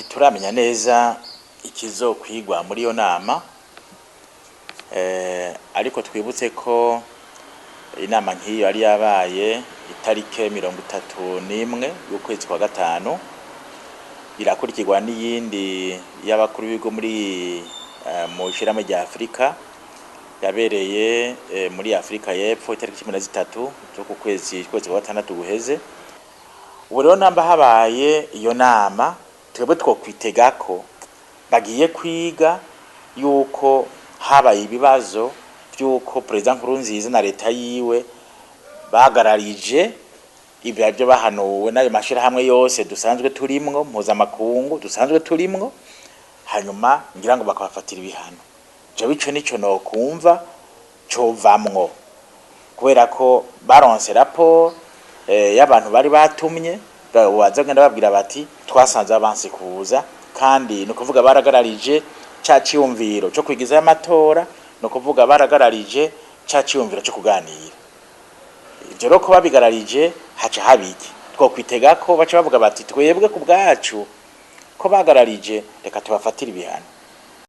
Turamenya neza ikizokwigwa muri iyo nama, ariko twibutse ko inama nk'iyo yari yabaye itarike 31 y'ukwezi kwa gatanu, irakurikirwa n'iyindi y'abakuru b'ibigo mu ishirahamwe rya Afrika yabereye muri Afrika y'Epfo itariki 13 z'uku kwezi kwa gatandatu guheze. Ubu rero namba habaye iyo nama, twebwe twokwitega ko bagiye kwiga yuko habaye ibibazo by'uko President Nkurunziza na leta yiwe bagararije ibyo bahanuwe n'ayo mashirahamwe yose dusanzwe turimwo, mpuzamakungu dusanzwe turimwo, hanyuma ngira ngo bakabafatira ibihano. Je bico nico no kumva covamwo, kubera ko baronse rapport y'abantu bari batumye bazagenda babwira bati twasanze abansi kuza, kandi no kuvuga baragararije ca ciyumviro cyo kwigiza y'amatora, no kuvuga baragararije ca ciyumviro cyo kuganira. Ivyo roko babigararije haca habiki, twokwitega ko baca bavuga bati twebwe ku bwacu ko bagararije reka tubafatira ibihano.